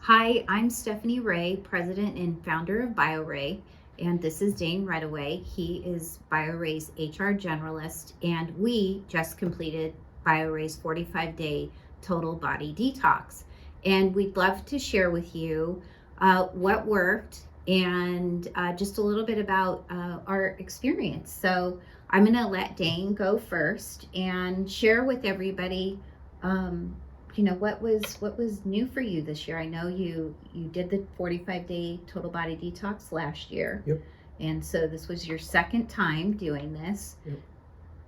Hi, I'm Stephanie Ray, president and founder of BIORAY, and this is Dane Redaway. He is BIORAY's HR generalist, and we just completed BIORAY's 45-day Total Body Detox. And we'd love to share with you what worked and just a little bit about our experience. So I'm going to let Dane go first and share with everybody what was new for you this year. I know you did the 45-day total body detox last year. Yep. And so this was your second time doing this. Yep.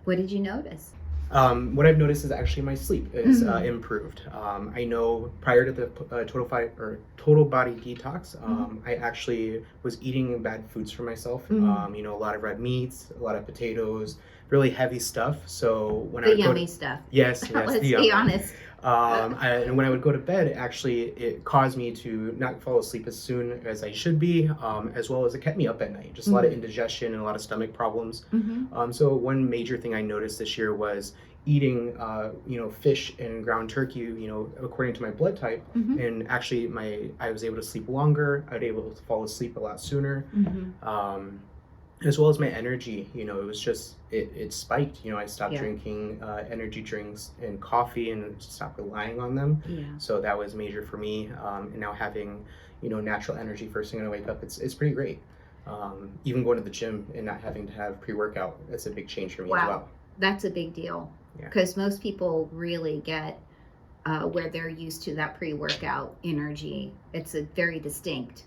What did you notice? What I've noticed is actually my sleep is improved. I know prior to the total body detox, I actually was eating bad foods for myself. A lot of red meats, a lot of potatoes, really heavy stuff. So when The yummy stuff. Yes, Let's be honest. And when I would go to bed, actually, it caused me to not fall asleep as soon as I should be, as well as it kept me up at night. Just a lot of indigestion and a lot of stomach problems. So one major thing I noticed this year was eating, fish and ground turkey, according to my blood type. And actually, I was able to sleep longer. I was able to fall asleep a lot sooner. As well as my energy, it was just, it spiked. I stopped drinking energy drinks and coffee and stopped relying on them. So that was major for me. And now having, natural energy first thing when I wake up, it's pretty great. Even going to the gym and not having to have pre-workout, that's a big change for me as well. That's a big deal because most people really get where they're used to that pre-workout energy. It's a very distinct.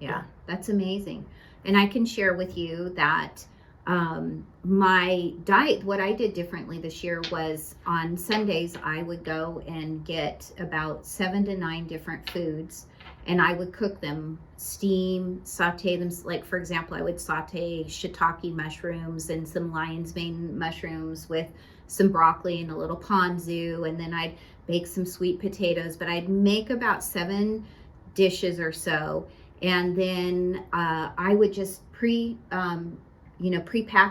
Yeah, that's amazing. And I can share with you that my diet, what I did differently this year was on Sundays, I would go and get about 7 to 9 different foods, and I would cook them, steam, saute them. Like, for example, I would saute shiitake mushrooms and some lion's mane mushrooms with some broccoli and a little ponzu, and then I'd bake some sweet potatoes, but I'd make about 7 dishes or so. And then I would just pre-pack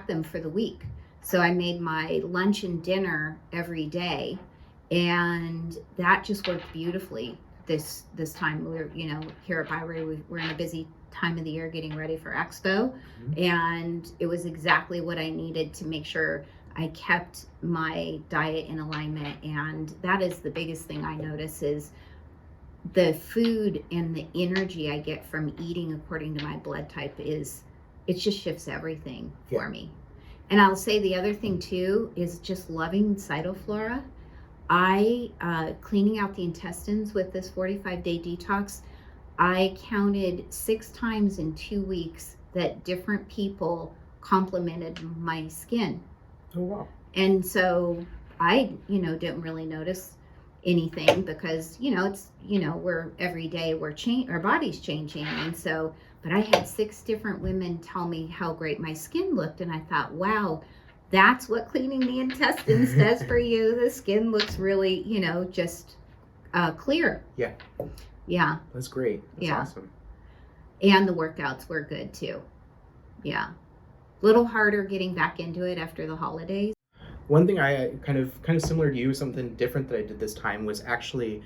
them for the week. So I made my lunch and dinner every day, and that just worked beautifully. This time we're here at BIORAY, we're in a busy time of the year getting ready for Expo, and it was exactly what I needed to make sure I kept my diet in alignment. And that is the biggest thing I notice is the food and the energy I get from eating according to my blood type it just shifts everything for me. And I'll say the other thing too is just loving cytoflora. Cleaning out the intestines with this 45-day detox, I counted 6 times in 2 weeks that different people complimented my skin. Oh, wow. And so I, didn't really notice anything because it's we're every day our body's changing. And so, but I had 6 different women tell me how great my skin looked, and I thought, wow, that's what cleaning the intestines does for you. The skin looks really just clear. Yeah, that's great. That's awesome. And the workouts were good too. A little harder getting back into it after the holidays. One thing I kind of similar to you, something different that I did this time was actually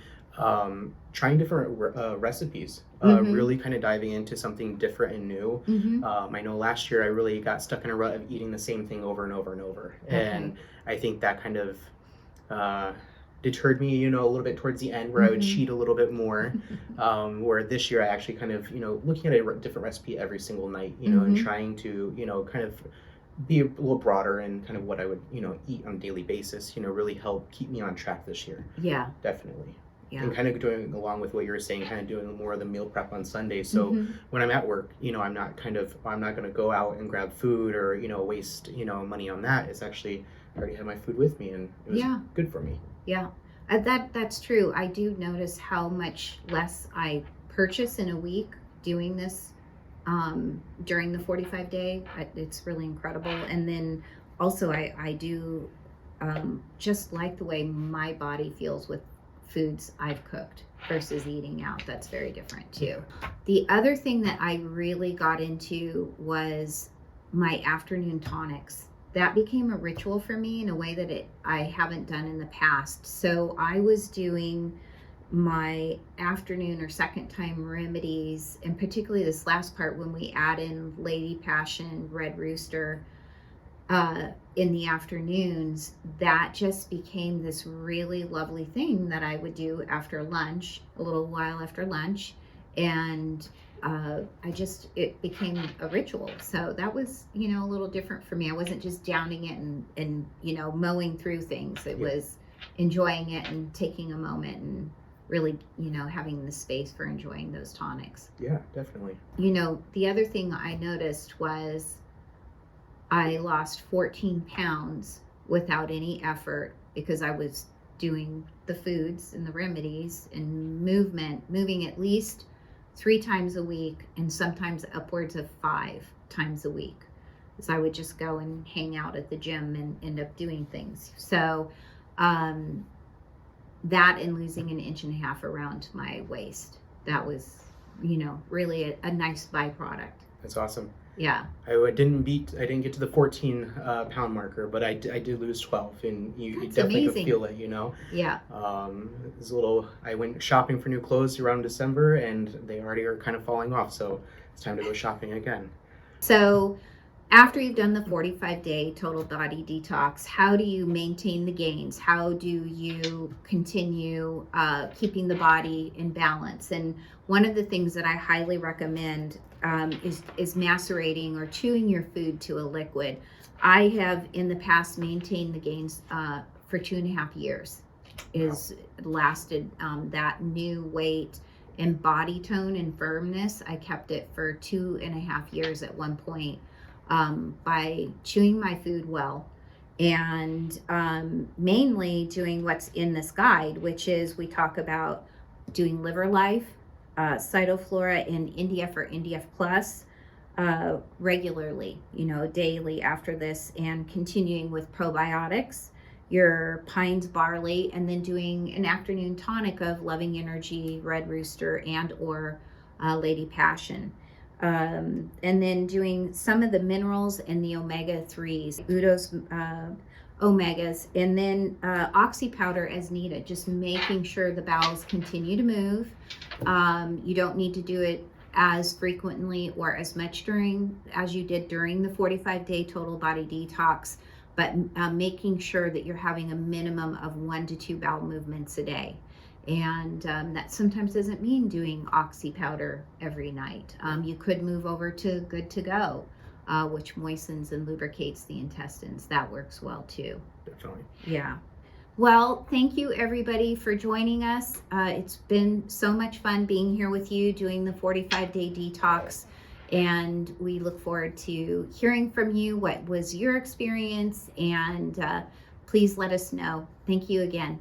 trying different recipes, really kind of diving into something different and new. I know last year I really got stuck in a rut of eating the same thing over and over and over. And I think that kind of deterred me, a little bit towards the end where I would cheat a little bit more. Where this year I actually kind of, looking at a different recipe every single night, and trying to, kind of be a little broader in kind of what I would, eat on a daily basis, really help keep me on track this year. Definitely. And kind of doing along with what you were saying, kind of doing more of the meal prep on Sundays. So when I'm at work, I'm not going to go out and grab food or, waste, money on that. It's actually, I already have my food with me, and it was good for me. That's true. I do notice how much less I purchase in a week doing this during the 45-day. It's really incredible. And then also I do just like the way my body feels with foods I've cooked versus eating out. That's very different too. The other thing that I really got into was my afternoon tonics. That became a ritual for me in a way that I haven't done in the past. So I was doing my afternoon or second time remedies, and particularly this last part when we add in Lady Passion, Red Rooster, in the afternoons, that just became this really lovely thing that I would do after lunch, a little while after lunch. And it became a ritual. So that was, a little different for me. I wasn't just downing it and mowing through things. It was enjoying it and taking a moment and really, having the space for enjoying those tonics. Yeah, definitely. The other thing I noticed was I lost 14 pounds without any effort because I was doing the foods and the remedies and moving at least 3 times a week and sometimes upwards of 5 times a week. So I would just go and hang out at the gym and end up doing things. So that and losing 1.5 inches around my waist, that was, really a nice byproduct. That's awesome. Yeah. I didn't get to the 14 pound marker, but I did lose 12, and you definitely could feel it, Yeah. It was I went shopping for new clothes around December, and they already are kind of falling off, so it's time to go shopping again. So after you've done the 45-day Total Body Detox, how do you maintain the gains? How do you continue keeping the body in balance? And one of the things that I highly recommend is macerating or chewing your food to a liquid. I have in the past maintained the gains for 2.5 years. Is lasted that new weight and body tone and firmness. I kept it for 2.5 years at one point by chewing my food well and mainly doing what's in this guide, which is we talk about doing liver life, Cytoflora and NDF or NDF plus regularly, daily after this, and continuing with probiotics, your Pines barley, and then doing an afternoon tonic of Loving Energy, Red Rooster, and or Lady Passion. And then doing some of the minerals and the omega-3s, Udo's omegas, and then oxy powder as needed, just making sure the bowels continue to move. You don't need to do it as frequently or as much as you did during the 45-day Total Body Detox, but making sure that you're having a minimum of 1 to 2 bowel movements a day. And that sometimes doesn't mean doing oxy powder every night. You could move over to Good to Go, which moistens and lubricates the intestines. That works well too. Definitely. Yeah. Well, thank you everybody for joining us. It's been so much fun being here with you doing the 45-day detox. And we look forward to hearing from you. What was your experience? And please let us know. Thank you again.